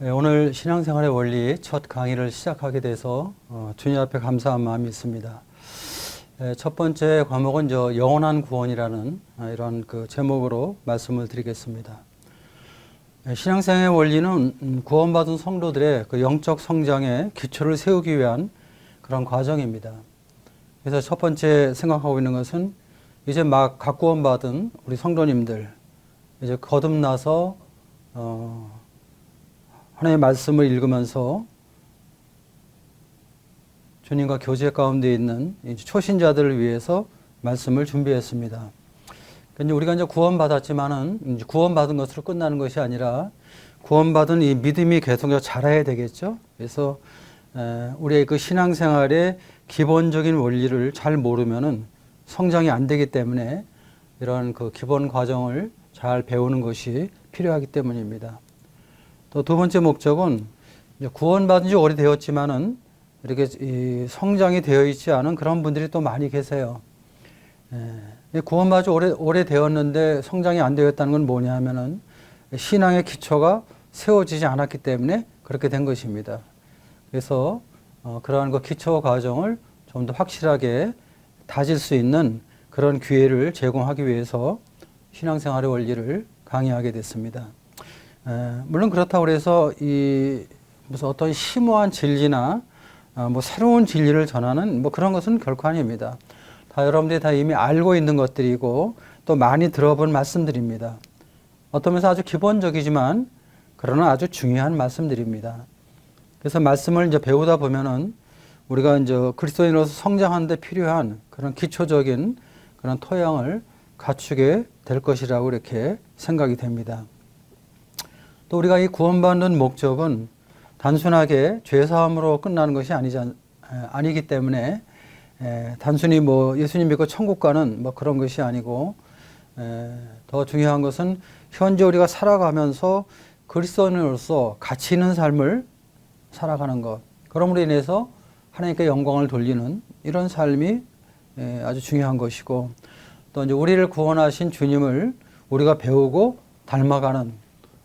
네, 오늘 신앙생활의 원리 첫 강의를 시작하게 돼서 주님 앞에 감사한 마음이 있습니다. 첫 번째 과목은 영원한 구원이라는 이런 그 제목으로 말씀을 드리겠습니다. 신앙생활의 원리는 구원받은 성도들의 그 영적 성장의 기초를 세우기 위한 그런 과정입니다. 그래서 첫 번째 생각하고 있는 것은 이제 막 각구원받은 우리 성도님들 이제 거듭나서 하나님의 말씀을 읽으면서 주님과 교제 가운데 있는 초신자들을 위해서 말씀을 준비했습니다. 그러니까 우리가 이제 구원받았지만은 이제 구원받은 것으로 끝나는 것이 아니라 구원받은 이 믿음이 계속 자라야 되겠죠. 그래서 우리의 그 신앙생활의 기본적인 원리를 잘 모르면은 성장이 안 되기 때문에 이런 그 기본 과정을 잘 배우는 것이 필요하기 때문입니다. 또 두 번째 목적은 구원받은 지 오래되었지만은 이렇게 성장이 되어 있지 않은 그런 분들이 또 많이 계세요. 구원받은 지 오래되었는데 성장이 안 되었다는 건 뭐냐 하면은 신앙의 기초가 세워지지 않았기 때문에 그렇게 된 것입니다. 그래서 그러한 그 기초 과정을 좀 더 확실하게 다질 수 있는 그런 기회를 제공하기 위해서 신앙생활의 원리를 강의하게 됐습니다. 물론 그렇다고 해서 무슨 어떤 심오한 진리나 뭐 새로운 진리를 전하는 뭐 그런 것은 결코 아닙니다. 여러분들이 다 이미 알고 있는 것들이고 또 많이 들어본 말씀들입니다. 어떤 면에서 아주 기본적이지만 그러나 아주 중요한 말씀들입니다. 그래서 말씀을 이제 배우다 보면은 우리가 이제 그리스도인으로서 성장하는 데 필요한 그런 기초적인 그런 토양을 갖추게 될 것이라고 이렇게 생각이 됩니다. 또 우리가 이 구원받는 목적은 단순하게 죄사함으로 끝나는 것이 아니기 때문에 단순히 뭐 예수님 믿고 천국 가는 뭐 그런 것이 아니고 더 중요한 것은 현재 우리가 살아가면서 그리스도인으로서 가치 있는 삶을 살아가는 것. 그럼으로 인해서 하나님께 영광을 돌리는 이런 삶이 아주 중요한 것이고 또 이제 우리를 구원하신 주님을 우리가 배우고 닮아가는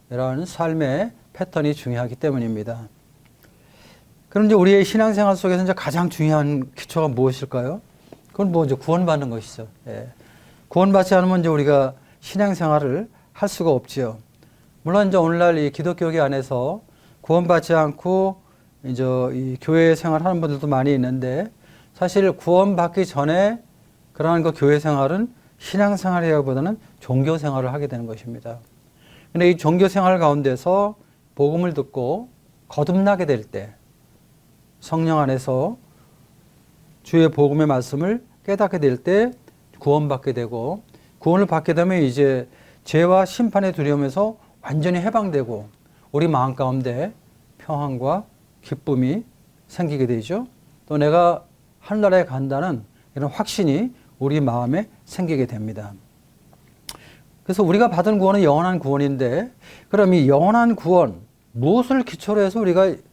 이런 삶의 패턴이 중요하기 때문입니다. 그럼 이제 우리의 신앙생활 속에서 이제 가장 중요한 기초가 무엇일까요? 그건 뭐 이제 구원받는 것이죠. 구원받지 않으면 이제 우리가 신앙생활을 할 수가 없지요. 물론 이제 오늘날 이 기독교계 안에서 구원받지 않고 이제 이 교회 생활하는 분들도 많이 있는데 사실 구원받기 전에 그러한 그 교회 생활은 신앙생활이라기보다는 종교 생활을 하게 되는 것입니다. 근데 이 종교 생활 가운데서 복음을 듣고 거듭나게 될 때 성령 안에서 주의 복음의 말씀을 깨닫게 될 때 구원받게 되고 구원을 받게 되면 이제 죄와 심판의 두려움에서 완전히 해방되고 우리 마음 가운데 평안과 기쁨이 생기게 되죠. 또 내가 하늘나라에 간다는 이런 확신이 우리 마음에 생기게 됩니다. 그래서 우리가 받은 구원은 영원한 구원인데 그럼 이 영원한 구원 무엇을 기초로 해서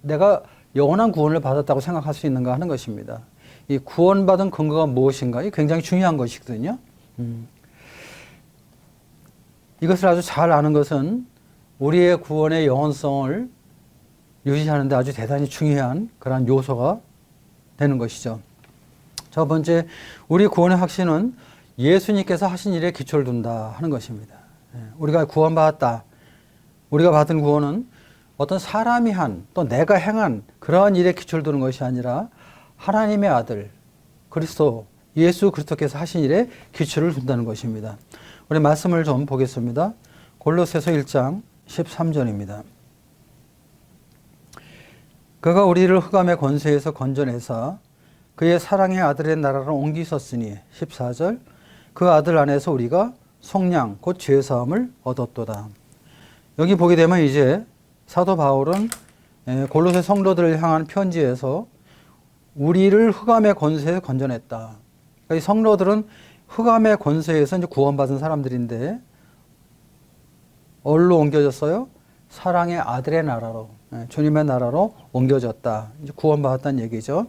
내가 영원한 구원을 받았다고 생각할 수 있는가 하는 것입니다. 이 구원받은 근거가 무엇인가? 이 굉장히 중요한 것이거든요. 이것을 아주 잘 아는 것은 우리의 구원의 영원성을 유지하는 데 아주 대단히 중요한 그런 요소가 되는 것이죠. 첫 번째, 우리 구원의 확신은 예수님께서 하신 일에 기초를 둔다 하는 것입니다. 우리가 구원받았다. 우리가 받은 구원은 어떤 사람이 한 또 내가 행한 그러한 일에 기초를 두는 것이 아니라 하나님의 아들 그리스도 예수 그리스도께서 하신 일에 기초를 둔다는 것입니다. 우리 말씀을 좀 보겠습니다. 골로새서 1장 13절입니다. 그가 우리를 흑암의 권세에서 건져내사 그의 사랑의 아들의 나라로 옮기셨으니 14절 그 아들 안에서 우리가 속량 곧 죄사함을 얻었도다. 여기 보게 되면 이제 사도 바울은 골로새 성도들을 향한 편지에서 우리를 흑암의 권세에서 건져냈다. 그러니까 이 성도들은 흑암의 권세에서 이제 구원받은 사람들인데 어디로 옮겨졌어요? 사랑의 아들의 나라로, 주님의 나라로 옮겨졌다. 이제 구원받았다는 얘기죠.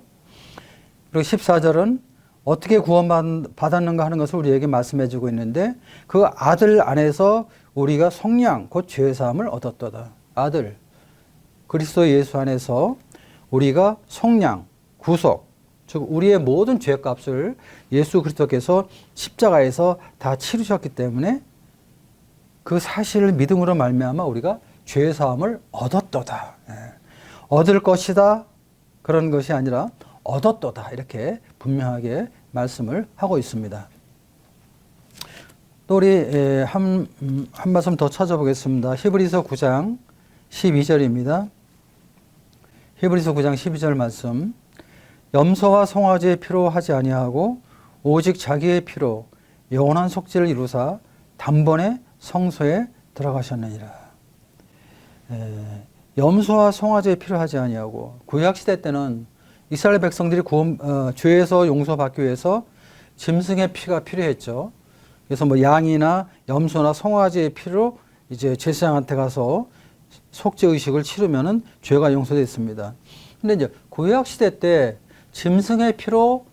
그리고 14절은 어떻게 구원받았는가 하는 것을 우리에게 말씀해 주고 있는데 그 아들 안에서 우리가 속량 곧 죄사함을 얻었도다. 아들 그리스도 예수 안에서 우리가 속량, 구속, 즉 우리의 모든 죄값을 예수 그리스도께서 십자가에서 다 치르셨기 때문에 그 사실을 믿음으로 말미암아 우리가 죄 사함을 얻었도다. 얻을 것이다 그런 것이 아니라 얻었도다 이렇게 분명하게 말씀을 하고 있습니다. 또 우리 한 말씀 더 찾아보겠습니다. 히브리서 9장 12절입니다. 히브리서 9장 12절 말씀. 염소와 송아지의 피로 하지 아니하고 오직 자기의 피로 영원한 속죄를 이루사 단번에 성소에 들어가셨느니라. 염소와 송아지의 피로 하지 아니하고, 구약 시대 때는 이스라엘 백성들이 죄에서 용서받기 위해서 짐승의 피가 필요했죠. 그래서 뭐 양이나 염소나 송아지의 피로 이제 제사장한테 가서 속죄 의식을 치르면은 죄가 용서됐습니다. 근데 이제 구약 시대 때 짐승의 피로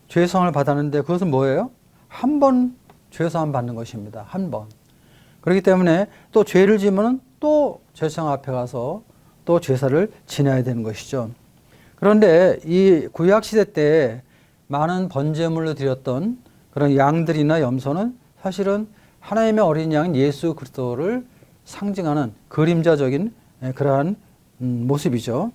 죄성을 받았는데 그것은 뭐예요? 한 번 죄사함 받는 것입니다. 한 번. 그렇기 때문에 또 죄를 지으면 또 제사장 앞에 가서 또 제사를 지내야 되는 것이죠. 그런데 이 구약 시대 때 많은 번제물로 드렸던 그런 양들이나 염소는 사실은 하나님의 어린 양 예수 그리스도를 상징하는 그림자적인 그러한 모습이죠.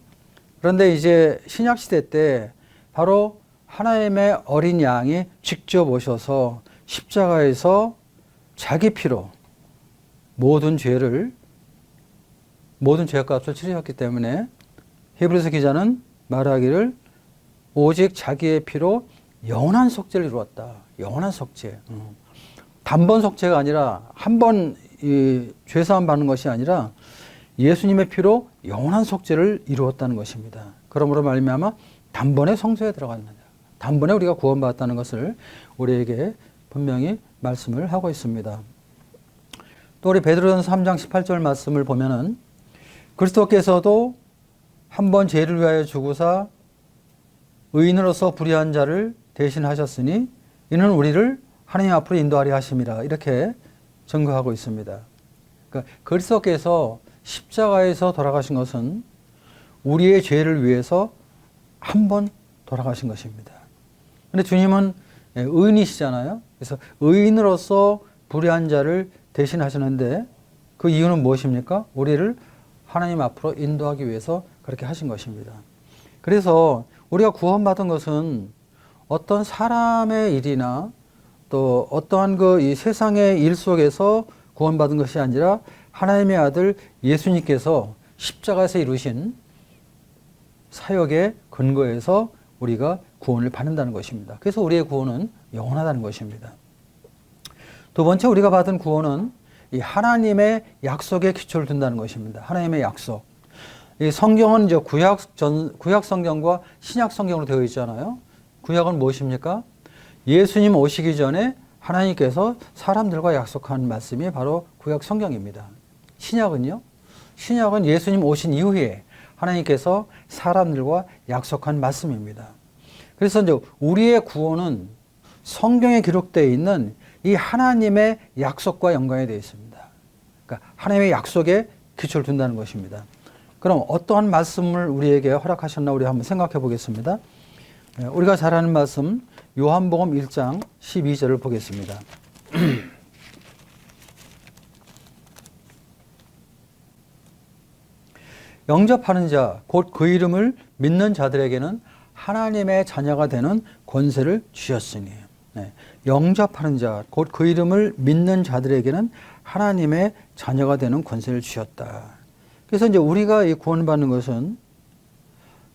그런데 이제 신약 시대 때 바로 하나님의 어린 양이 직접 오셔서 십자가에서 자기 피로 모든 죄값을 치르셨기 때문에 히브리서 기자는 말하기를 오직 자기의 피로 영원한 속죄를 이루었다. 영원한 속죄. 단번 속죄가 아니라 한 번 죄사함 받는 것이 아니라 예수님의 피로 영원한 속죄를 이루었다는 것입니다. 그러므로 말미암아 단번에 성소에 들어갔느냐. 단번에 우리가 구원받았다는 것을 우리에게 분명히 말씀을 하고 있습니다. 또 우리 베드로전서 3장 18절 말씀을 보면은 그리스도께서도 한 번 죄를 위하여 죽으사 의인으로서 불의한 자를 대신하셨으니 이는 우리를 하나님 앞으로 인도하려 하심이라 이렇게 증거하고 있습니다. 그러니까 그리스도께서 십자가에서 돌아가신 것은 우리의 죄를 위해서 한 번 돌아가신 것입니다. 그런데 주님은 의인이시잖아요. 그래서 의인으로서 불의한 자를 대신하셨는데 그 이유는 무엇입니까? 우리를 하나님 앞으로 인도하기 위해서 그렇게 하신 것입니다. 그래서 우리가 구원받은 것은 어떤 사람의 일이나 또 어떠한 이 세상의 일 속에서 구원받은 것이 아니라 하나님의 아들 예수님께서 십자가에서 이루신 사역의 근거에서 우리가 구원을 받는다는 것입니다. 그래서 우리의 구원은 영원하다는 것입니다. 두 번째 우리가 받은 구원은 이 하나님의 약속에 기초를 둔다는 것입니다. 하나님의 약속. 이 성경은 이제 구약 성경과 신약 성경으로 되어 있잖아요. 구약은 무엇입니까? 예수님 오시기 전에 하나님께서 사람들과 약속한 말씀이 바로 구약 성경입니다. 신약은요? 신약은 예수님 오신 이후에 하나님께서 사람들과 약속한 말씀입니다. 그래서 이제 우리의 구원은 성경에 기록되어 있는 이 하나님의 약속과 연관이 되어 있습니다. 그러니까 하나님의 약속에 기초를 둔다는 것입니다. 그럼 어떠한 말씀을 우리에게 허락하셨나 우리 한번 생각해 보겠습니다. 우리가 잘 아는 말씀 요한복음 1장 12절을 보겠습니다. 영접하는 자, 곧 그 이름을 믿는 자들에게는 하나님의 자녀가 되는 권세를 주셨으니. 영접하는 자, 곧 그 이름을 믿는 자들에게는 하나님의 자녀가 되는 권세를 주셨다. 그래서 이제 우리가 이 구원받는 것은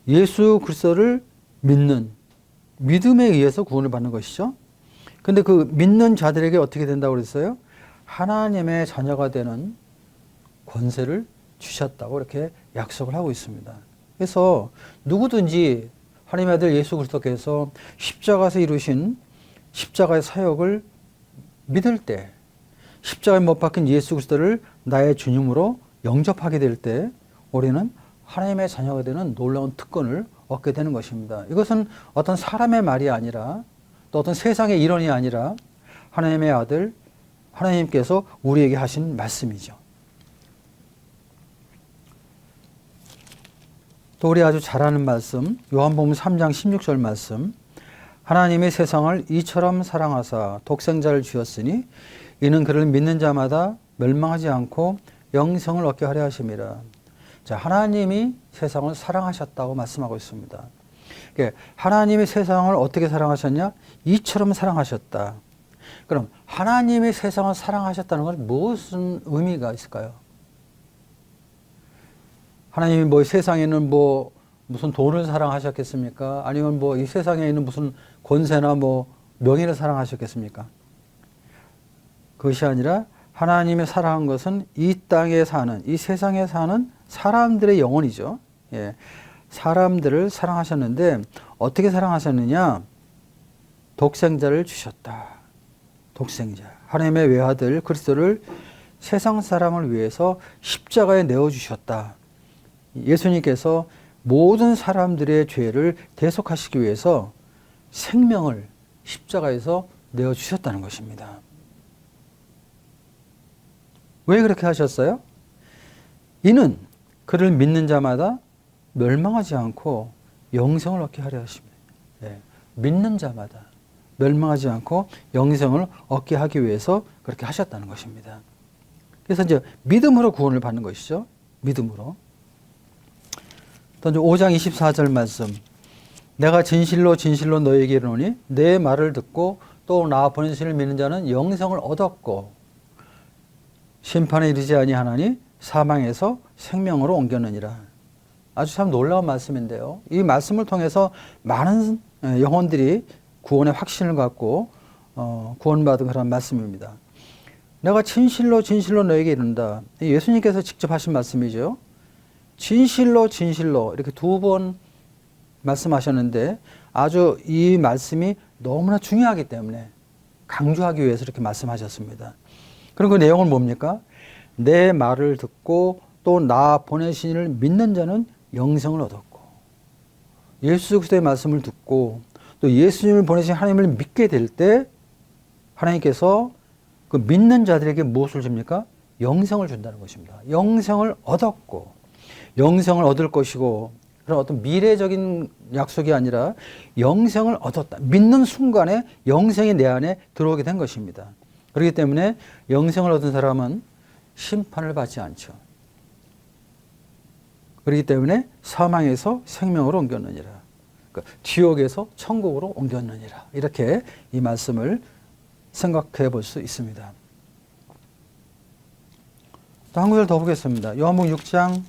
예수 그리스도를 믿는 믿음에 의해서 구원을 받는 것이죠. 근데 그 믿는 자들에게 어떻게 된다고 그랬어요? 하나님의 자녀가 되는 권세를 주셨다고 이렇게 약속을 하고 있습니다. 그래서 누구든지 하나님의 아들 예수 그리스도께서 십자가에서 이루신 십자가의 사역을 믿을 때, 십자가에 못 박힌 예수 그리스도를 나의 주님으로 영접하게 될 때 우리는 하나님의 자녀가 되는 놀라운 특권을 얻게 되는 것입니다. 이것은 어떤 사람의 말이 아니라 또 어떤 세상의 이론이 아니라 하나님의 아들, 하나님께서 우리에게 하신 말씀이죠. 또 우리 아주 잘 아는 말씀, 요한복음 3장 16절 말씀. 하나님이 세상을 이처럼 사랑하사 독생자를 주었으니 이는 그를 믿는 자마다 멸망하지 않고 영생을 얻게 하려 하심이라. 자, 하나님이 세상을 사랑하셨다고 말씀하고 있습니다. 하나님이 세상을 어떻게 사랑하셨냐? 이처럼 사랑하셨다. 그럼 하나님이 세상을 사랑하셨다는 건 무슨 의미가 있을까요? 하나님이 뭐 세상에는 뭐 무슨 돈을 사랑하셨겠습니까? 아니면 뭐 이 세상에 있는 무슨 권세나 뭐 명예를 사랑하셨겠습니까? 그것이 아니라 하나님의 사랑한 것은 이 땅에 사는, 이 세상에 사는 사람들의 영혼이죠. 예. 사람들을 사랑하셨는데 어떻게 사랑하셨느냐? 독생자를 주셨다. 독생자. 하나님의 외아들 그리스도를 세상 사람을 위해서 십자가에 내어주셨다. 예수님께서 모든 사람들의 죄를 대속하시기 위해서 생명을 십자가에서 내어주셨다는 것입니다. 왜 그렇게 하셨어요? 이는 그를 믿는 자마다 멸망하지 않고 영생을 얻게 하려 하십니다. 네. 믿는 자마다 멸망하지 않고 영생을 얻게 하기 위해서 그렇게 하셨다는 것입니다. 그래서 이제 믿음으로 구원을 받는 것이죠. 믿음으로. 또 이제 5장 24절 말씀. 내가 진실로 진실로 너에게 이르노니 내 말을 듣고 또 나 보내신 이를 믿는 자는 영생을 얻었고 심판에 이르지 아니하나니 사망에서 생명으로 옮겼느니라. 아주 참 놀라운 말씀인데요. 이 말씀을 통해서 많은 영혼들이 구원의 확신을 갖고 구원받은 그런 말씀입니다. 내가 진실로 진실로 너에게 이른다. 예수님께서 직접 하신 말씀이죠. 진실로 진실로 이렇게 두 번 말씀하셨는데 아주 이 말씀이 너무나 중요하기 때문에 강조하기 위해서 이렇게 말씀하셨습니다. 그럼 그 내용은 뭡니까? 내 말을 듣고 또 나 보내신 이를 믿는 자는 영생을 얻었고 예수 그리스도의 말씀을 듣고 또 예수님을 보내신 하나님을 믿게 될 때 하나님께서 그 믿는 자들에게 무엇을 줍니까? 영생을 준다는 것입니다. 영생을 얻었고 영생을 얻을 것이고 그런 어떤 미래적인 약속이 아니라 영생을 얻었다. 믿는 순간에 영생이 내 안에 들어오게 된 것입니다. 그렇기 때문에 영생을 얻은 사람은 심판을 받지 않죠. 그렇기 때문에 사망에서 생명으로 옮겼느니라. 그러니까 지옥에서 천국으로 옮겼느니라. 이렇게 이 말씀을 생각해 볼 수 있습니다. 또 한 구절 더 보겠습니다. 요한복음 6장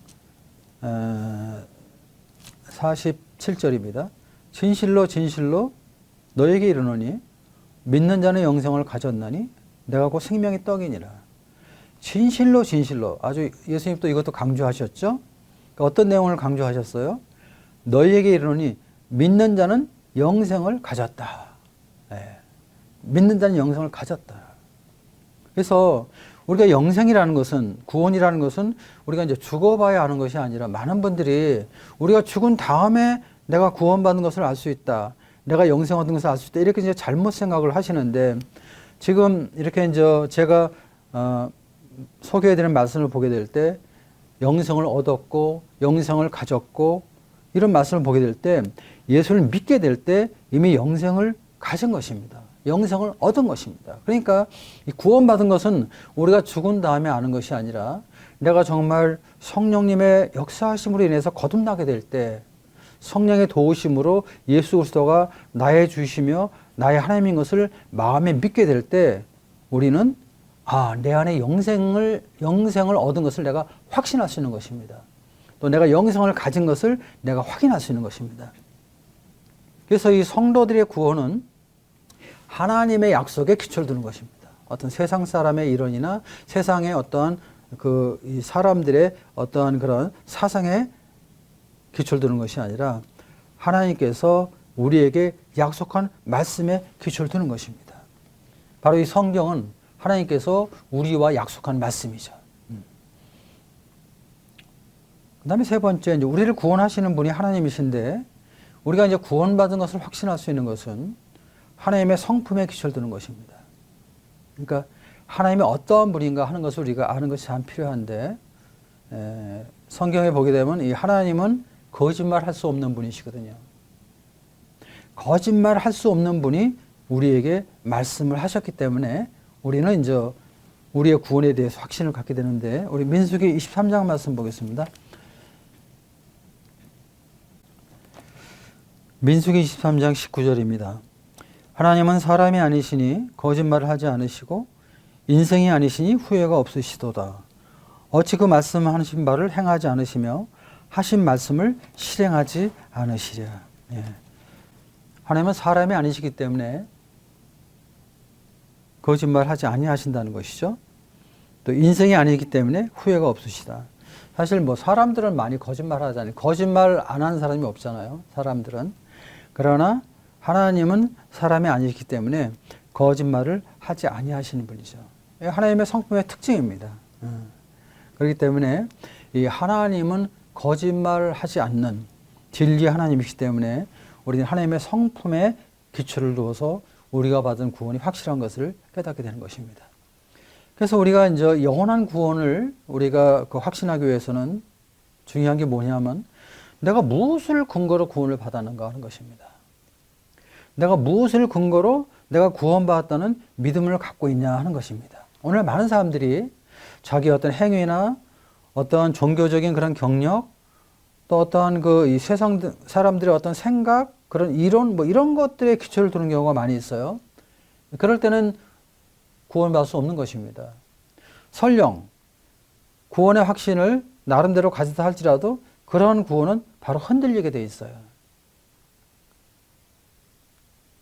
47절입니다. 진실로 진실로 너에게 이르노니 믿는 자는 영생을 가졌나니 내가 곧 생명의 떡이니라. 진실로 진실로 아주 예수님 또 이것도 강조하셨죠. 그러니까 어떤 내용을 강조하셨어요? 너희에게 이르노니 믿는 자는 영생을 가졌다. 네. 믿는 자는 영생을 가졌다. 그래서 우리가 영생이라는 것은 구원이라는 것은 우리가 이제 죽어봐야 아는 것이 아니라 많은 분들이 우리가 죽은 다음에 내가 구원받는 것을 알 수 있다. 내가 영생 얻은 것을 알 수 있다. 이렇게 이제 잘못 생각을 하시는데 지금 이렇게 이제 제가 소개해드리는 말씀을 보게 될 때 영생을 얻었고 영생을 가졌고 이런 말씀을 보게 될 때 예수를 믿게 될 때 이미 영생을 가진 것입니다. 영생을 얻은 것입니다. 그러니까 이 구원받은 것은 우리가 죽은 다음에 아는 것이 아니라 내가 정말 성령님의 역사하심으로 인해서 거듭나게 될 때 성령의 도우심으로 예수 그리스도가 나의 주시며 나의 하나님인 것을 마음에 믿게 될 때 우리는 내 안에 영생을 얻은 것을 내가 확신할 수 있는 것입니다. 또 내가 영생을 가진 것을 내가 확인할 수 있는 것입니다. 그래서 이 성도들의 구원은 하나님의 약속에 기초를 두는 것입니다. 어떤 세상 사람의 이론이나 세상의 어떠한 이 사람들의 어떠한 그런 사상에 기초를 두는 것이 아니라 하나님께서 우리에게 약속한 말씀에 기초를 두는 것입니다. 바로 이 성경은 하나님께서 우리와 약속한 말씀이죠. 그 다음에 세 번째, 이제 우리를 구원하시는 분이 하나님이신데 우리가 이제 구원받은 것을 확신할 수 있는 것은 하나님의 성품에 기초를 두는 것입니다. 그러니까 하나님이 어떠한 분인가 하는 것을 우리가 아는 것이 참 필요한데 성경에 보게 되면 이 하나님은 거짓말 할 수 없는 분이시거든요. 거짓말 할 수 없는 분이 우리에게 말씀을 하셨기 때문에 우리는 이제 우리의 구원에 대해서 확신을 갖게 되는데, 우리 민수기 23장 말씀 보겠습니다. 민수기 23장 19절입니다. 하나님은 사람이 아니시니 거짓말을 하지 않으시고 인생이 아니시니 후회가 없으시도다. 어찌 그 말씀하신 바를 행하지 않으시며 하신 말씀을 실행하지 않으시랴. 예. 하나님은 사람이 아니시기 때문에 거짓말하지 아니하신다는 것이죠. 또 인생이 아니기 때문에 후회가 없으시다. 사실 뭐 사람들은 많이 거짓말하잖아요. 거짓말 안 하는 사람이 없잖아요. 사람들은. 그러나 하나님은 사람이 아니기 때문에 거짓말을 하지 아니하시는 분이죠. 하나님의 성품의 특징입니다. 그렇기 때문에 이 하나님은 거짓말을 하지 않는 진리의 하나님이기 때문에 우리는 하나님의 성품에 기초를 두어서 우리가 받은 구원이 확실한 것을 깨닫게 되는 것입니다. 그래서 우리가 이제 영원한 구원을 우리가 확신하기 위해서는 중요한 게 뭐냐면 내가 무엇을 근거로 구원을 받았는가 하는 것입니다. 내가 무엇을 근거로 내가 구원받았다는 믿음을 갖고 있냐 하는 것입니다. 오늘 많은 사람들이 자기 어떤 행위나 어떤 종교적인 그런 경력, 또 어떠한 이 세상 사람들의 어떤 생각, 그런 이론, 뭐 이런 것들에 기초를 두는 경우가 많이 있어요. 그럴 때는 구원받을 수 없는 것입니다. 설령 구원의 확신을 나름대로 가지다 할지라도 그러한 구원은 바로 흔들리게 돼 있어요.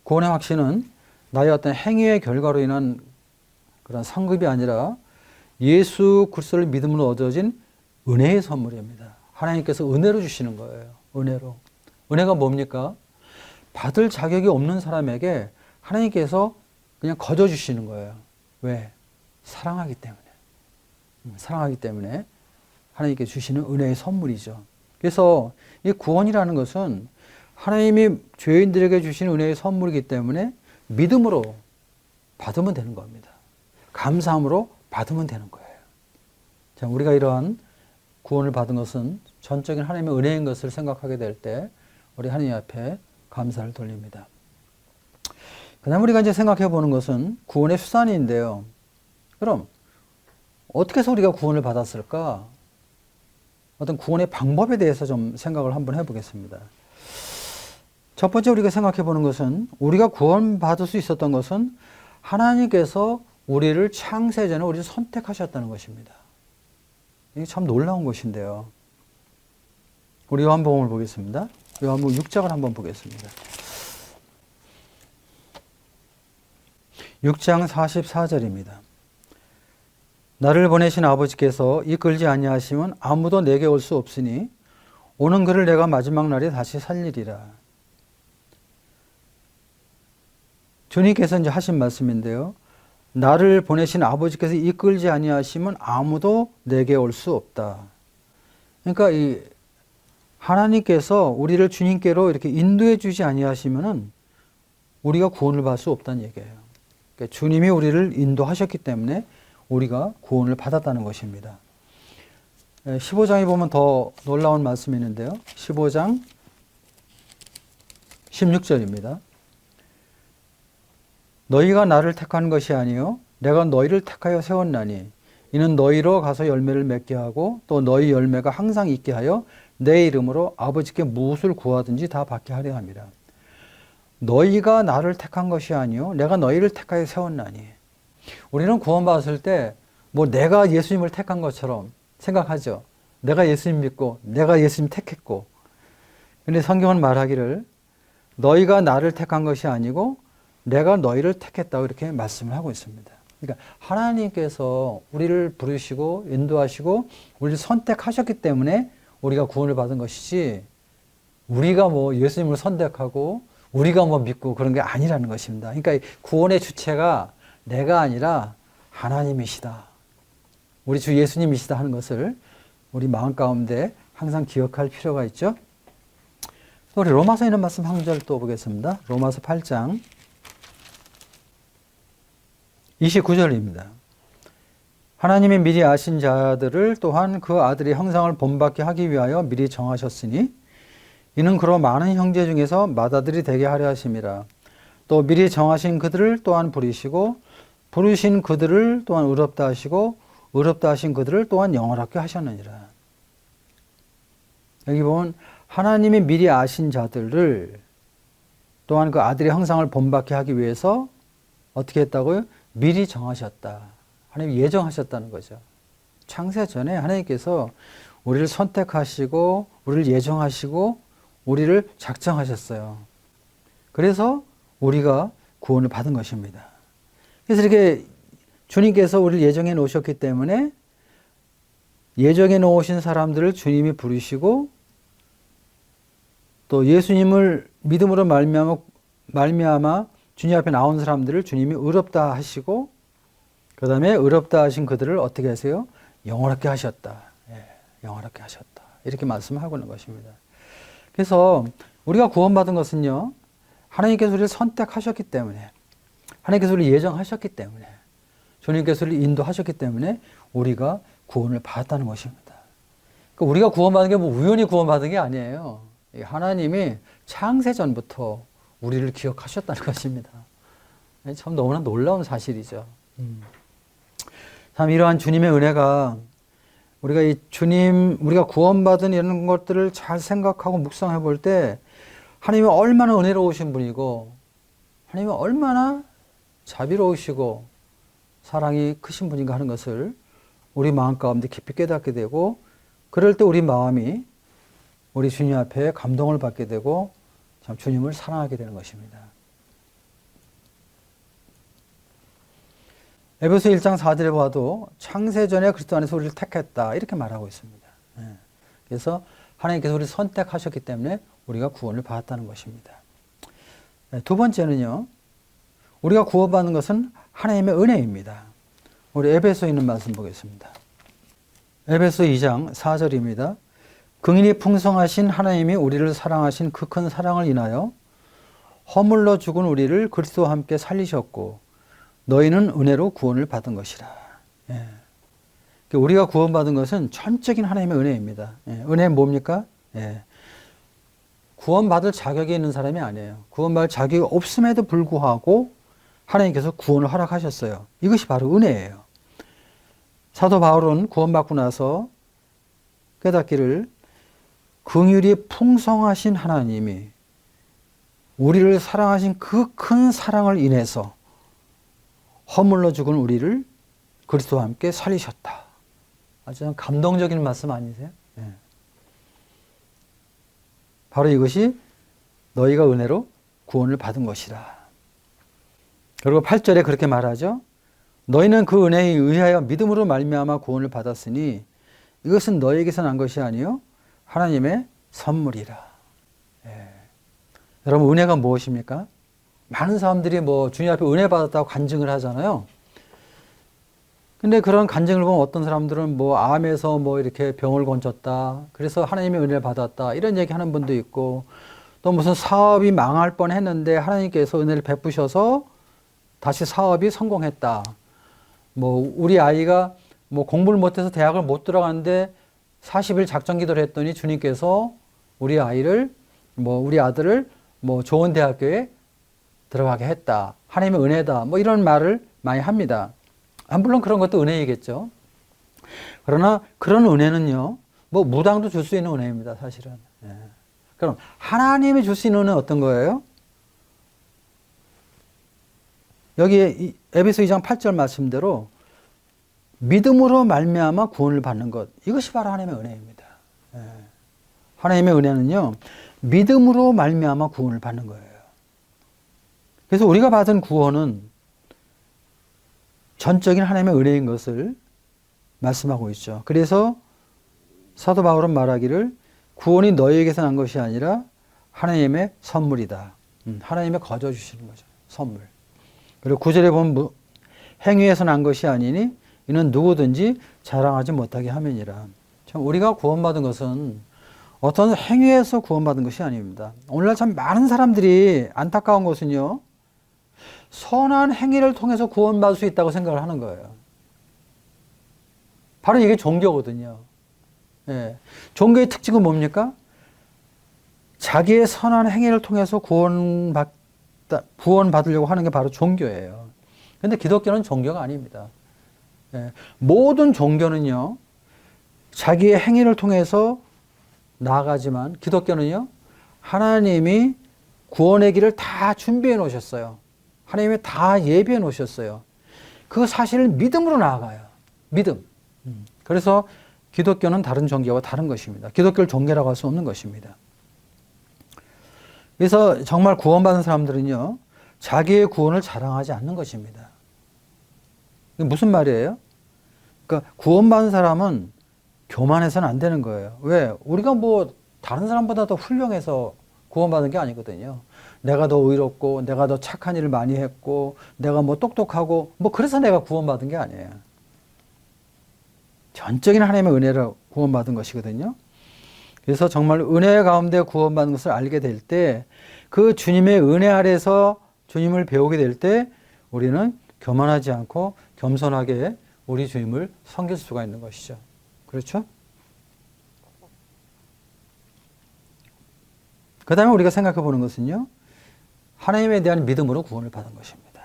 구원의 확신은 나의 어떤 행위의 결과로 인한 그런 상급이 아니라 예수 그리스도를 믿음으로 얻어진 은혜의 선물입니다. 하나님께서 은혜로 주시는 거예요. 은혜로. 은혜가 뭡니까? 받을 자격이 없는 사람에게 하나님께서 그냥 거저 주시는 거예요. 왜? 사랑하기 때문에. 사랑하기 때문에 하나님께 주시는 은혜의 선물이죠. 그래서 이 구원이라는 것은 하나님이 죄인들에게 주신 은혜의 선물이기 때문에 믿음으로 받으면 되는 겁니다. 감사함으로 받으면 되는 거예요. 자, 우리가 이러한 구원을 받은 것은 전적인 하나님의 은혜인 것을 생각하게 될 때 우리 하나님 앞에 감사를 돌립니다. 그 다음 우리가 이제 생각해 보는 것은 구원의 수단인데요. 그럼 어떻게 해서 우리가 구원을 받았을까? 어떤 구원의 방법에 대해서 좀 생각을 한번 해보겠습니다. 첫 번째 우리가 생각해 보는 것은 우리가 구원받을 수 있었던 것은 하나님께서 우리를 창세 전에 우리를 선택하셨다는 것입니다. 이게 참 놀라운 것인데요. 우리 요한복음을 보겠습니다. 요한복음 6장을 한번 보겠습니다. 6장 44절입니다. 나를 보내신 아버지께서 이끌지 아니하시면 아무도 내게 올 수 없으니 오는 그를 내가 마지막 날에 다시 살리리라. 주님께서 이제 하신 말씀인데요. 나를 보내신 아버지께서 이끌지 아니하시면 아무도 내게 올 수 없다. 그러니까 이 하나님께서 우리를 주님께로 이렇게 인도해 주지 아니하시면은 우리가 구원을 받을 수 없다는 얘기예요. 그러니까 주님이 우리를 인도하셨기 때문에 우리가 구원을 받았다는 것입니다. 15장에 보면 더 놀라운 말씀이 있는데요. 15장 16절입니다. 너희가 나를 택한 것이 아니요 내가 너희를 택하여 세웠나니 이는 너희로 가서 열매를 맺게 하고 또 너희 열매가 항상 있게 하여 내 이름으로 아버지께 무엇을 구하든지 다 받게 하려 함이라. 너희가 나를 택한 것이 아니요 내가 너희를 택하여 세웠나니. 우리는 구원받았을 때 뭐 내가 예수님을 택한 것처럼 생각하죠. 내가 예수님 믿고 내가 예수님 택했고. 근데 성경은 말하기를 너희가 나를 택한 것이 아니고 내가 너희를 택했다고 이렇게 말씀을 하고 있습니다. 그러니까 하나님께서 우리를 부르시고 인도하시고 우리를 선택하셨기 때문에 우리가 구원을 받은 것이지 우리가 뭐 예수님을 선택하고 우리가 뭐 믿고 그런 게 아니라는 것입니다. 그러니까 구원의 주체가 내가 아니라 하나님이시다. 우리 주 예수님이시다 하는 것을 우리 마음 가운데 항상 기억할 필요가 있죠. 또 우리 로마서에 있는 말씀 한 절 또 보겠습니다. 로마서 8장 29절입니다. 하나님이 미리 아신 자들을 또한 그 아들의 형상을 본받게 하기 위하여 미리 정하셨으니 이는 그로 많은 형제 중에서 맏아들이 되게 하려 하심이라. 또 미리 정하신 그들을 또한 부르시고 부르신 그들을 또한 의롭다 하시고 의롭다 하신 그들을 또한 영원하게 하셨느니라. 여기 보면 하나님이 미리 아신 자들을 또한 그 아들의 형상을 본받게 하기 위해서 어떻게 했다고요? 미리 정하셨다. 하나님이 예정하셨다는 거죠. 창세 전에 하나님께서 우리를 선택하시고 우리를 예정하시고 우리를 작정하셨어요. 그래서 우리가 구원을 받은 것입니다. 그래서 이렇게 주님께서 우리를 예정해 놓으셨기 때문에 예정해 놓으신 사람들을 주님이 부르시고 또 예수님을 믿음으로 말미암아 주님 앞에 나온 사람들을 주님이 의롭다 하시고 그 다음에 의롭다 하신 그들을 어떻게 하세요? 영원하게 하셨다. 예, 영원하게 하셨다. 이렇게 말씀하고 있는 것입니다. 그래서 우리가 구원받은 것은요, 하나님께서 우리를 선택하셨기 때문에, 하나님께서 우리를 예정하셨기 때문에, 주님께서 우리를 인도하셨기 때문에 우리가 구원을 받았다는 것입니다. 그러니까 우리가 구원받은 게 뭐 우연히 구원받은 게 아니에요. 하나님이 창세 전부터 우리를 기억하셨다는 것입니다. 참 너무나 놀라운 사실이죠. 참 이러한 주님의 은혜가 우리가 구원받은 이런 것들을 잘 생각하고 묵상해 볼 때 하나님이 얼마나 은혜로우신 분이고 하나님이 얼마나 자비로우시고 사랑이 크신 분인가 하는 것을 우리 마음 가운데 깊이 깨닫게 되고 그럴 때 우리 마음이 우리 주님 앞에 감동을 받게 되고 참 주님을 사랑하게 되는 것입니다. 에베소 1장 4절에 봐도 창세전에 그리스도 안에서 우리를 택했다 이렇게 말하고 있습니다. 그래서 하나님께서 우리를 선택하셨기 때문에 우리가 구원을 받았다는 것입니다. 두 번째는요. 우리가 구원받는 것은 하나님의 은혜입니다. 우리 에베소에 있는 말씀 보겠습니다. 에베소 2장 4절입니다. 긍휼이 풍성하신 하나님이 우리를 사랑하신 그 큰 사랑을 인하여 허물러 죽은 우리를 그리스도와 함께 살리셨고 너희는 은혜로 구원을 받은 것이라. 예. 우리가 구원받은 것은 전적인 하나님의 은혜입니다. 예. 은혜는 뭡니까? 예. 구원받을 자격이 있는 사람이 아니에요. 구원받을 자격이 없음에도 불구하고 하나님께서 구원을 허락하셨어요. 이것이 바로 은혜예요. 사도 바울은 구원받고 나서 깨닫기를 긍휼이 풍성하신 하나님이 우리를 사랑하신 그 큰 사랑을 인해서 허물러 죽은 우리를 그리스도와 함께 살리셨다. 아주 감동적인 말씀 아니세요? 네. 바로 이것이 너희가 은혜로 구원을 받은 것이라. 그리고 8절에 그렇게 말하죠. 너희는 그 은혜에 의하여 믿음으로 말미암아 구원을 받았으니 이것은 너희에게서 난 것이 아니요 하나님의 선물이라. 예. 여러분 은혜가 무엇입니까? 많은 사람들이 주님 앞에 은혜 받았다고 간증을 하잖아요. 근데 그런 간증을 보면 어떤 사람들은 암에서 이렇게 병을 건졌다. 그래서 하나님의 은혜를 받았다. 이런 얘기 하는 분도 있고 또 무슨 사업이 망할 뻔 했는데 하나님께서 은혜를 베푸셔서 다시 사업이 성공했다. 우리 아이가 공부를 못해서 대학을 못 들어갔는데 40일 작정 기도를 했더니 주님께서 우리 아이를, 우리 아들을 좋은 대학교에 들어가게 했다. 하나님의 은혜다. 이런 말을 많이 합니다. 물론 그런 것도 은혜이겠죠. 그러나 그런 은혜는요, 무당도 줄 수 있는 은혜입니다, 사실은. 예. 그럼 하나님이 줄 수 있는 은혜는 어떤 거예요? 여기 에베소 2장 8절 말씀대로 믿음으로 말미암아 구원을 받는 것. 이것이 바로 하나님의 은혜입니다. 예. 하나님의 은혜는요, 믿음으로 말미암아 구원을 받는 거예요. 그래서 우리가 받은 구원은 전적인 하나님의 은혜인 것을 말씀하고 있죠. 그래서 사도 바울은 말하기를 구원이 너희에게서 난 것이 아니라 하나님의 선물이다. 하나님의 거저 주시는 거죠. 선물. 그리고 9절에 보면 행위에서 난 것이 아니니 이는 누구든지 자랑하지 못하게 함이니라. 참 우리가 구원받은 것은 어떤 행위에서 구원받은 것이 아닙니다. 오늘날 참 많은 사람들이 안타까운 것은요. 선한 행위를 통해서 구원받을 수 있다고 생각을 하는 거예요. 바로 이게 종교거든요. 예. 종교의 특징은 뭡니까? 자기의 선한 행위를 통해서 구원받으려고 하는 게 바로 종교예요. 그런데 기독교는 종교가 아닙니다. 예, 모든 종교는요, 자기의 행위를 통해서 나아가지만 기독교는요, 하나님이 구원의 길을 다 준비해 놓으셨어요. 하나님이 다 예비해 놓으셨어요. 그 사실을 믿음으로 나아가요. 믿음. 그래서 기독교는 다른 종교와 다른 것입니다. 기독교를 종교라고 할 수 없는 것입니다. 그래서 정말 구원받은 사람들은요, 자기의 구원을 자랑하지 않는 것입니다. 이게 무슨 말이에요? 그러니까 구원받은 사람은 교만해서는 안 되는 거예요. 왜? 우리가 뭐 다른 사람보다 더 훌륭해서 구원받은 게 아니거든요. 내가 더 의롭고, 내가 더 착한 일을 많이 했고, 내가 뭐 똑똑하고, 뭐 그래서 내가 구원받은 게 아니에요. 전적인 하나님의 은혜로 구원받은 것이거든요. 그래서 정말 은혜 가운데 구원받은 것을 알게 될 때, 그 주님의 은혜 아래서 주님을 배우게 될 때, 우리는 교만하지 않고 겸손하게 우리 주님을 섬길 수가 있는 것이죠. 그렇죠? 그 다음에 우리가 생각해 보는 것은요, 하나님에 대한 믿음으로 구원을 받은 것입니다.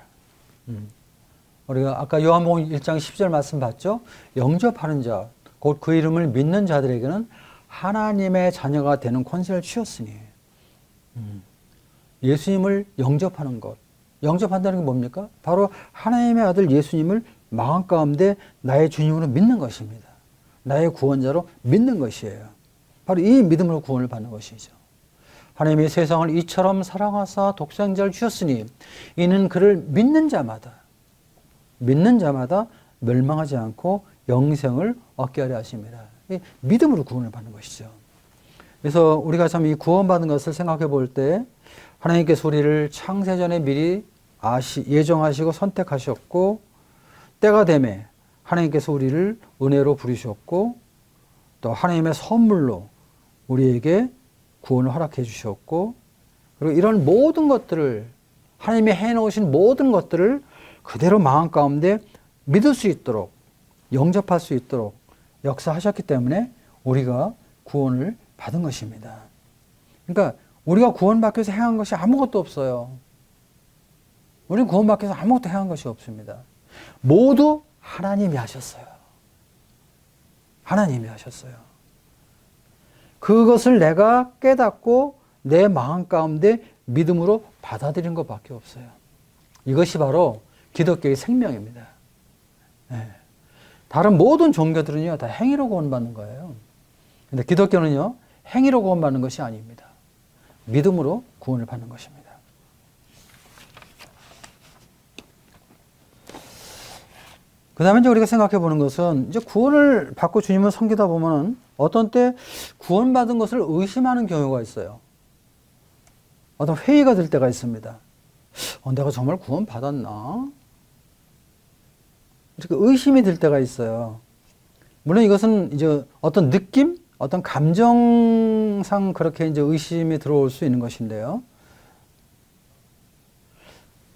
우리가 아까 요한복음 1장 10절 말씀 봤죠? 영접하는 자, 곧 그 이름을 믿는 자들에게는 하나님의 자녀가 되는 권세를 주셨으니. 예수님을 영접하는 것. 영접한다는 게 뭡니까? 바로 하나님의 아들 예수님을 마음 가운데 나의 주님으로 믿는 것입니다. 나의 구원자로 믿는 것이에요. 바로 이 믿음으로 구원을 받는 것이죠. 하나님이 세상을 이처럼 사랑하사 독생자를 주셨으니 이는 그를 믿는 자마다 멸망하지 않고 영생을 얻게 하려 하십니다. 믿음으로 구원을 받는 것이죠. 그래서 우리가 참 이 구원받는 것을 생각해 볼 때 하나님께서 우리를 창세전에 미리 예정하시고 선택하셨고 때가 되매 하나님께서 우리를 은혜로 부르셨고 또 하나님의 선물로 우리에게 구원을 허락해 주셨고 그리고 이런 모든 것들을 하나님이 해놓으신 모든 것들을 그대로 마음 가운데 믿을 수 있도록 영접할 수 있도록 역사하셨기 때문에 우리가 구원을 받은 것입니다. 그러니까 우리가 구원받기 위해서 행한 것이 아무것도 없어요. 우리는 구원받기 위해서 아무것도 행한 것이 없습니다. 모두 하나님이 하셨어요. 하나님이 하셨어요. 그것을 내가 깨닫고 내 마음 가운데 믿음으로 받아들인 것밖에 없어요. 이것이 바로 기독교의 생명입니다. 네. 다른 모든 종교들은요, 다 행위로 구원받는 거예요. 근데 기독교는요, 행위로 구원받는 것이 아닙니다. 믿음으로 구원을 받는 것입니다. 그 다음에 이제 우리가 생각해 보는 것은 이제 구원을 받고 주님을 섬기다 보면은 어떤 때 구원받은 것을 의심하는 경우가 있어요. 어떤 회의가 들 때가 있습니다. 내가 정말 구원받았나? 이렇게 의심이 들 때가 있어요. 물론 이것은 이제 어떤 느낌, 어떤 감정상 그렇게 이제 의심이 들어올 수 있는 것인데요.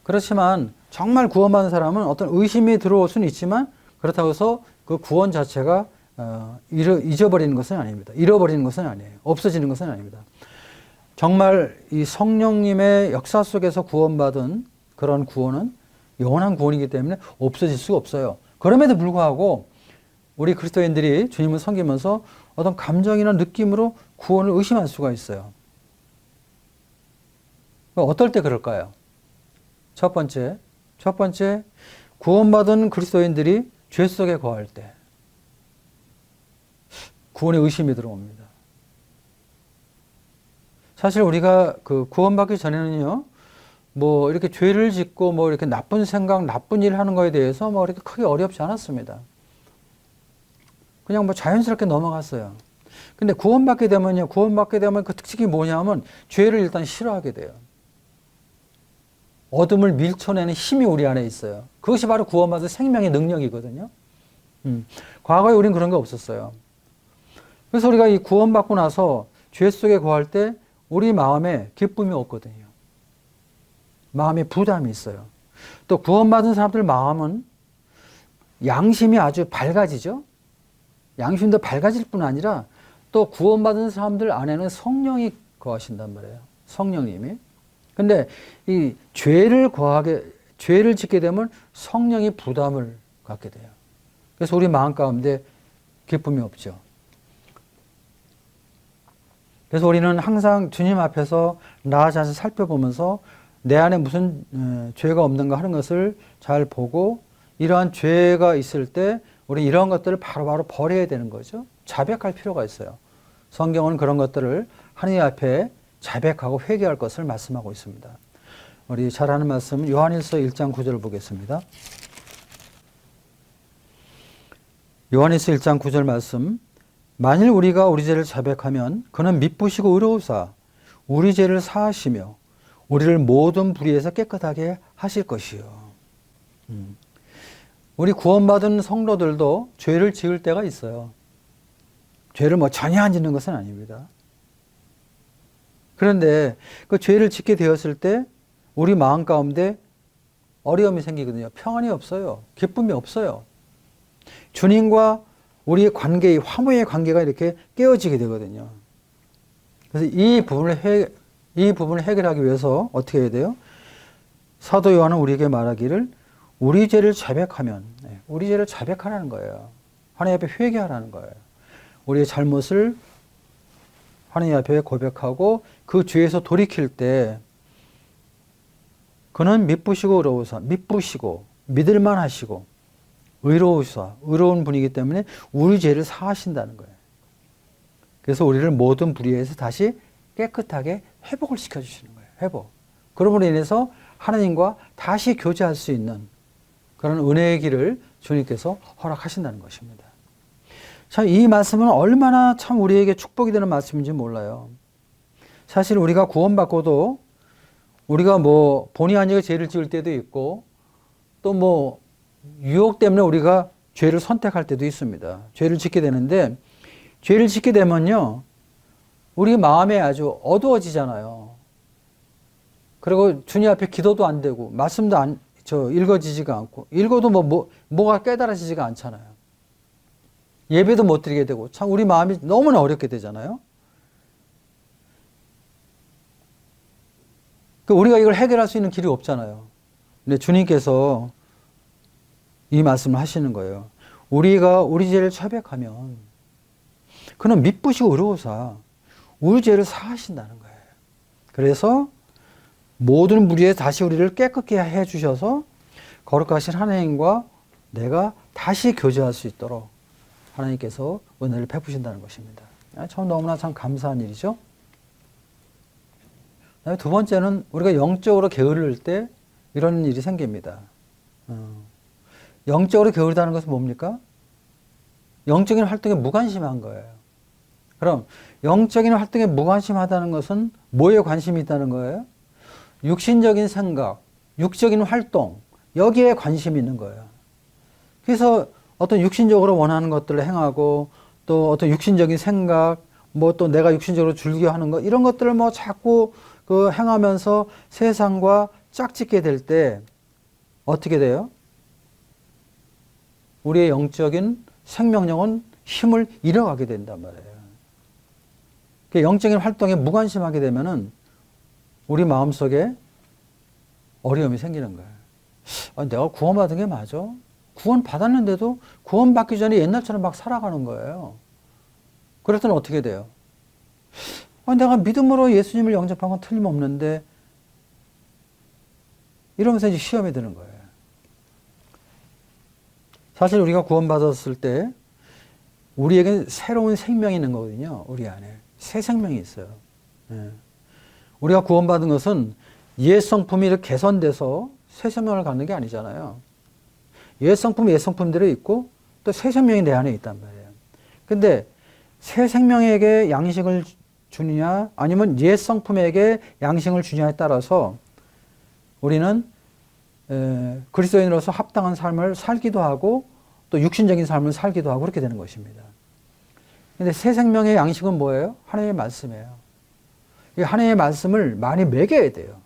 그렇지만 정말 구원받은 사람은 어떤 의심이 들어올 수는 있지만 그렇다고 해서 그 구원 자체가 잊어버리는 것은 아닙니다. 잃어버리는 것은 아니에요. 없어지는 것은 아닙니다. 정말 이 성령님의 역사 속에서 구원받은 그런 구원은 영원한 구원이기 때문에 없어질 수가 없어요. 그럼에도 불구하고 우리 그리스도인들이 주님을 섬기면서 어떤 감정이나 느낌으로 구원을 의심할 수가 있어요. 어떨 때 그럴까요? 첫 번째, 구원받은 그리스도인들이 죄 속에 거할 때 구원에 의심이 들어옵니다. 사실 우리가 그 구원받기 전에는요, 뭐 이렇게 죄를 짓고 뭐 이렇게 나쁜 생각, 나쁜 일 하는 거에 대해서 뭐 이렇게 크게 어렵지 않았습니다. 그냥 뭐 자연스럽게 넘어갔어요. 근데 구원받게 되면 그 특징이 뭐냐면 죄를 일단 싫어하게 돼요. 어둠을 밀쳐내는 힘이 우리 안에 있어요. 그것이 바로 구원받은 생명의 능력이거든요. 과거에 우린 그런 게 없었어요. 그래서 우리가 이 구원받고 나서 죄 속에 거할 때 우리 마음에 기쁨이 없거든요. 마음에 부담이 있어요. 또 구원받은 사람들 마음은 양심이 아주 밝아지죠. 양심도 밝아질 뿐 아니라 또 구원받은 사람들 안에는 성령이 거하신단 말이에요. 성령님이. 근데 이 죄를 짓게 되면 성령이 부담을 갖게 돼요. 그래서 우리 마음 가운데 기쁨이 없죠. 그래서 우리는 항상 주님 앞에서 나 자신을 살펴보면서 내 안에 무슨 죄가 없는가 하는 것을 잘 보고, 이러한 죄가 있을 때 우리 이러한 것들을 바로바로 버려야 되는 거죠. 자백할 필요가 있어요. 성경은 그런 것들을 하나님 앞에 자백하고 회개할 것을 말씀하고 있습니다. 우리 잘 아는 말씀 요한일서 1장 9절을 보겠습니다. 요한일서 1장 9절 말씀. 만일 우리가 우리 죄를 자백하면 그는 미쁘시고 의로우사 우리 죄를 사하시며 우리를 모든 불의에서 깨끗하게 하실 것이요. 우리 구원받은 성도들도 죄를 지을 때가 있어요. 죄를 전혀 안 짓는 것은 아닙니다. 그런데 그 죄를 짓게 되었을 때 우리 마음 가운데 어려움이 생기거든요. 평안이 없어요. 기쁨이 없어요. 주님과 우리의 관계, 화목의 관계가 이렇게 깨어지게 되거든요. 그래서 이 부분을 해결하기 위해서 어떻게 해야 돼요? 사도 요한은 우리에게 말하기를 우리 죄를 자백하면, 우리 죄를 자백하라는 거예요. 하나님 앞에 회개하라는 거예요. 우리의 잘못을 하나님 앞에 고백하고 그 죄에서 돌이킬 때 그는 미쁘시고 의로우사, 미쁘시고 믿을만 하시고 의로우사, 의로운 분이기 때문에 우리 죄를 사하신다는 거예요. 그래서 우리를 모든 불의에서 다시 깨끗하게 회복을 시켜주시는 거예요. 회복. 그러므로 인해서 하나님과 다시 교제할 수 있는 그런 은혜의 길을 주님께서 허락하신다는 것입니다. 참, 이 말씀은 얼마나 참 우리에게 축복이 되는 말씀인지 몰라요. 사실 우리가 구원받고도 우리가 본의 아니게 죄를 지을 때도 있고 또 유혹 때문에 우리가 죄를 선택할 때도 있습니다. 죄를 짓게 되는데 죄를 짓게 되면요, 우리 마음에 아주 어두워지잖아요. 그리고 주님 앞에 기도도 안 되고 말씀도 읽어지지가 않고 읽어도 뭐가 깨달아지지가 않잖아요. 예배도 못 드리게 되고 참 우리 마음이 너무나 어렵게 되잖아요. 우리가 이걸 해결할 수 있는 길이 없잖아요. 근데 주님께서 이 말씀을 하시는 거예요. 우리가 우리 죄를 자백하면 그는 미쁘시고 의로우사 우리 죄를 사하신다는 거예요. 그래서 모든 무리에 다시 우리를 깨끗게 해주셔서 거룩하신 하나님과 내가 다시 교제할 수 있도록 하나님께서 은혜를 베푸신다는 것입니다. 참 너무나 참 감사한 일이죠. 두 번째는 우리가 영적으로 게으를 때 이런 일이 생깁니다. 영적으로 게으르다는 것은 뭡니까? 영적인 활동에 무관심한 거예요. 그럼 영적인 활동에 무관심하다는 것은 뭐에 관심이 있다는 거예요? 육신적인 생각, 육적인 활동, 여기에 관심이 있는 거예요. 그래서 어떤 육신적으로 원하는 것들을 행하고 또 어떤 육신적인 생각, 또 내가 육신적으로 즐겨하는 것, 이런 것들을 자꾸 행하면서 세상과 짝짓게 될 때 어떻게 돼요? 우리의 영적인 생명력은 힘을 잃어가게 된단 말이에요. 영적인 활동에 무관심하게 되면은 우리 마음속에 어려움이 생기는 거예요. 내가 구원받은 게 맞아? 구원받았는데도 구원받기 전에 옛날처럼 막 살아가는 거예요. 그랬더니 어떻게 돼요? 내가 믿음으로 예수님을 영접한 건 틀림없는데 이러면서 이제 시험이 드는 거예요. 사실 우리가 구원받았을 때 우리에게 새로운 생명이 있는 거거든요. 우리 안에 새 생명이 있어요. 우리가 구원받은 것은 옛 성품이 이렇게 개선돼서 새 생명을 갖는 게 아니잖아요. 옛 성품이 옛 성품대로 있고 또 새 생명이 내 안에 있단 말이에요. 근데 새 생명에게 양식을 주느냐 아니면 옛 성품에게 양식을 주느냐에 따라서 우리는 그리스도인으로서 합당한 삶을 살기도 하고 또 육신적인 삶을 살기도 하고 그렇게 되는 것입니다. 근데 새 생명의 양식은 뭐예요? 하나님의 말씀이에요. 이 하나님의 말씀을 많이 먹여야 돼요.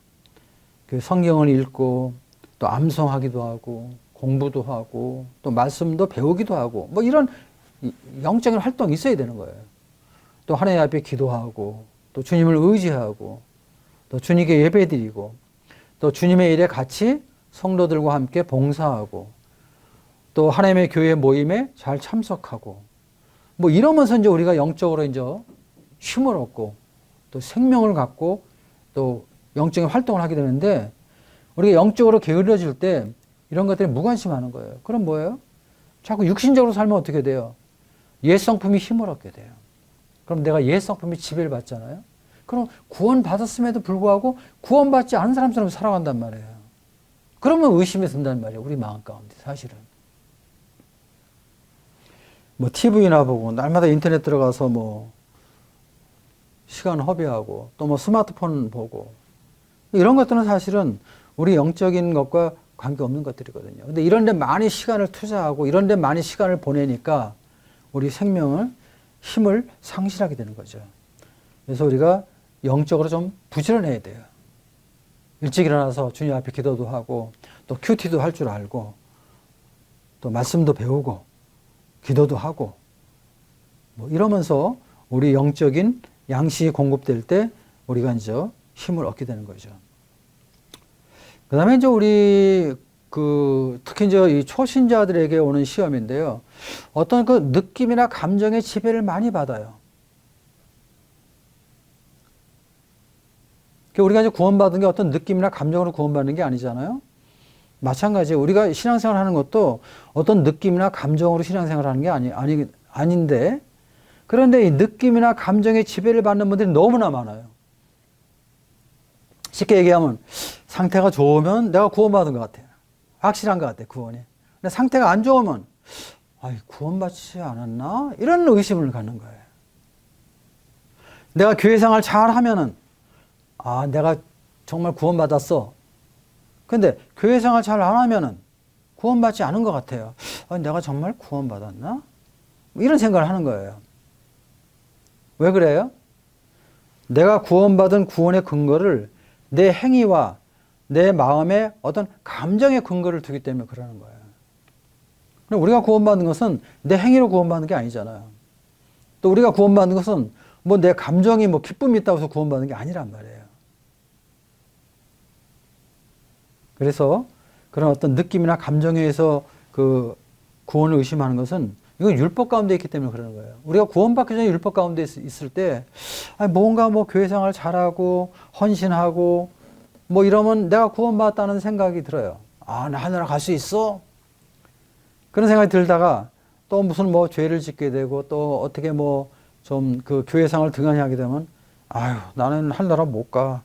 그 성경을 읽고 또 암송하기도 하고 공부도 하고 또 말씀도 배우기도 하고 이런 영적인 활동이 있어야 되는 거예요. 또 하나님 앞에 기도하고 또 주님을 의지하고 또 주님께 예배드리고 또 주님의 일에 같이 성도들과 함께 봉사하고 또 하나님의 교회 모임에 잘 참석하고 뭐 이러면서 이제 우리가 영적으로 이제 힘을 얻고 또 생명을 갖고 또 영적인 활동을 하게 되는데 우리가 영적으로 게을러질 때 이런 것들이 무관심하는 거예요. 그럼 뭐예요? 자꾸 육신적으로 살면 어떻게 돼요? 옛 성품이 힘을 얻게 돼요. 그럼 내가 옛 성품이 지배를 받잖아요. 그럼 구원 받았음에도 불구하고 구원받지 않은 사람처럼 살아간단 말이에요. 그러면 의심이 든단 말이에요. 우리 마음 가운데 사실은. 뭐 TV나 보고 날마다 인터넷 들어가서 뭐 시간 허비하고 또 뭐 스마트폰 보고 이런 것들은 사실은 우리 영적인 것과 관계없는 것들이거든요. 근데 이런 데 많이 시간을 투자하고 이런 데 많이 시간을 보내니까 우리 생명을 힘을 상실하게 되는 거죠. 그래서 우리가 영적으로 좀 부지런해야 돼요. 일찍 일어나서 주님 앞에 기도도 하고 또 큐티도 할 줄 알고 또 말씀도 배우고 기도도 하고 뭐 이러면서 우리 영적인 양식이 공급될 때 우리가 이제 힘을 얻게 되는 거죠. 그 다음에 이제 우리 특히 이제 이 초신자들에게 오는 시험인데요. 어떤 그 느낌이나 감정의 지배를 많이 받아요. 우리가 이제 구원받은 게 어떤 느낌이나 감정으로 구원받는 게 아니잖아요. 마찬가지예요. 우리가 신앙생활 하는 것도 어떤 느낌이나 감정으로 신앙생활 하는 게 아닌데, 그런데 이 느낌이나 감정의 지배를 받는 분들이 너무나 많아요. 쉽게 얘기하면 상태가 좋으면 내가 구원받은 것 같아요. 확실한 것 같아요, 구원이. 근데 상태가 안 좋으면 구원받지 않았나? 이런 의심을 갖는 거예요. 내가 교회생활 잘 하면은 내가 정말 구원받았어. 근데 교회생활 잘 안 하면은 구원받지 않은 것 같아요. 내가 정말 구원받았나? 이런 생각을 하는 거예요. 왜 그래요? 내가 구원받은 구원의 근거를 내 행위와 내 마음의 어떤 감정의 근거를 두기 때문에 그러는 거예요. 우리가 구원받는 것은 내 행위로 구원받는 게 아니잖아요. 또 우리가 구원받는 것은 뭐 내 감정이 뭐 기쁨이 있다고 해서 구원받는 게 아니란 말이에요. 그래서 그런 어떤 느낌이나 감정에 의해서 그 구원을 의심하는 것은 이건 율법 가운데 있기 때문에 그러는 거예요. 우리가 구원받기 전에 율법 가운데 있을 때 뭔가 뭐 교회생활 잘하고 헌신하고 뭐 이러면 내가 구원받았다는 생각이 들어요. 나 하늘나라 갈 수 있어? 그런 생각이 들다가 또 무슨 뭐 죄를 짓게 되고 또 어떻게 뭐 좀 그 교회생활을 등한히 하게 되면 나는 하늘나라 못 가.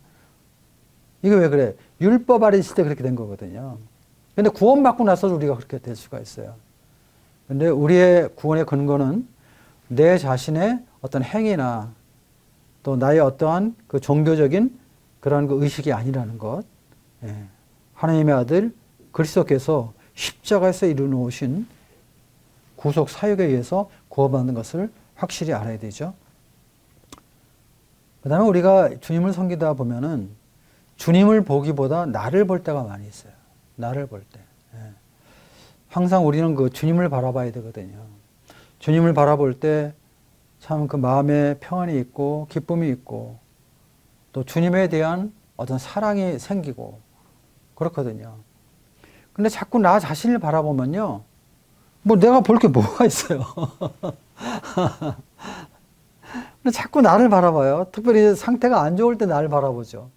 이게 왜 그래? 율법 아래 있을 때 그렇게 된 거거든요. 근데 구원받고 나서도 우리가 그렇게 될 수가 있어요. 근데 우리의 구원의 근거는 내 자신의 어떤 행위나 또 나의 어떠한 그 종교적인 그런 그 의식이 아니라는 것. 하나님의 아들 그리스도께서 십자가에서 이루어놓으신 구속 사역에 의해서 구원받는 것을 확실히 알아야 되죠. 그 다음에 우리가 주님을 섬기다 보면은 주님을 보기보다 나를 볼 때가 많이 있어요. 나를 볼 때. 항상 우리는 그 주님을 바라봐야 되거든요. 주님을 바라볼 때 참 그 마음에 평안이 있고 기쁨이 있고 또 주님에 대한 어떤 사랑이 생기고 그렇거든요. 근데 자꾸 나 자신을 바라보면요. 뭐 내가 볼 게 뭐가 있어요. 근데 자꾸 나를 바라봐요. 특별히 상태가 안 좋을 때 나를 바라보죠.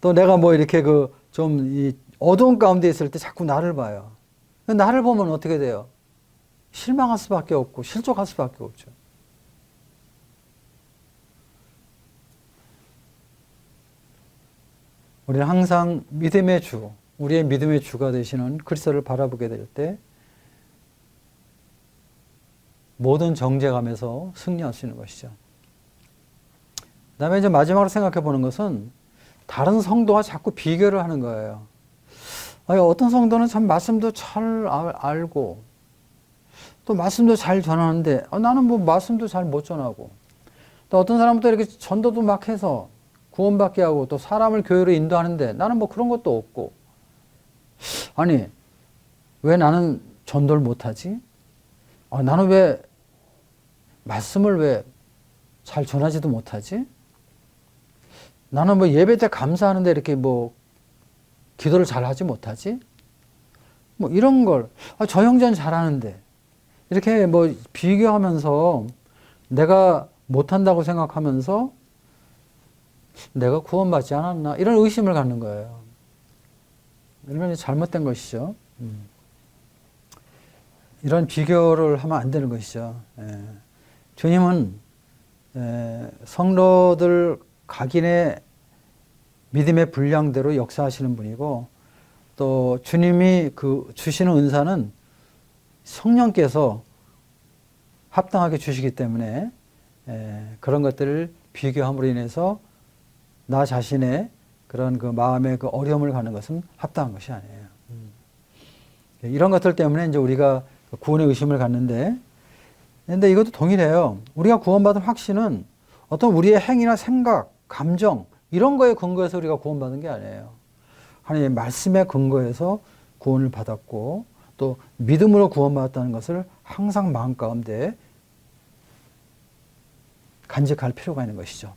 또 내가 뭐 이렇게 좀 이 어두운 가운데 있을 때 자꾸 나를 봐요. 나를 보면 어떻게 돼요? 실망할 수밖에 없고 실족할 수밖에 없죠. 우리는 항상 믿음의 주, 우리의 믿음의 주가 되시는 그리스도를 바라보게 될 때 모든 정죄감에서 승리할 수 있는 것이죠. 그 다음에 이제 마지막으로 생각해 보는 것은 다른 성도와 자꾸 비교를 하는 거예요. 어떤 성도는 참 말씀도 잘 알고 또 말씀도 잘 전하는데 나는 뭐 말씀도 잘 못 전하고 또 어떤 사람은 또 이렇게 전도도 막 해서 구원받게 하고 또 사람을 교회로 인도하는데 나는 뭐 그런 것도 없고 왜 나는 전도를 못하지? 나는 왜 말씀을 왜 잘 전하지도 못하지? 나는 뭐 예배 때 감사하는데 이렇게 뭐 기도를 잘 하지 못하지? 뭐 이런 걸, 저 형제는 잘하는데. 이렇게 뭐 비교하면서 내가 못한다고 생각하면서 내가 구원받지 않았나? 이런 의심을 갖는 거예요. 이런 잘못된 것이죠. 이런 비교를 하면 안 되는 것이죠. 주님은 성도들 각인의 믿음의 분량대로 역사하시는 분이고 또 주님이 그 주시는 은사는 성령께서 합당하게 주시기 때문에 그런 것들을 비교함으로 인해서 나 자신의 그런 그 마음의 그 어려움을 갖는 것은 합당한 것이 아니에요. 이런 것들 때문에 이제 우리가 구원의 의심을 갖는데, 근데 이것도 동일해요. 우리가 구원받은 확신은 어떤 우리의 행위나 생각, 감정 이런 거에 근거해서 우리가 구원받은 게 아니에요. 하나님의 말씀에 근거해서 구원을 받았고 또 믿음으로 구원받았다는 것을 항상 마음 가운데 간직할 필요가 있는 것이죠.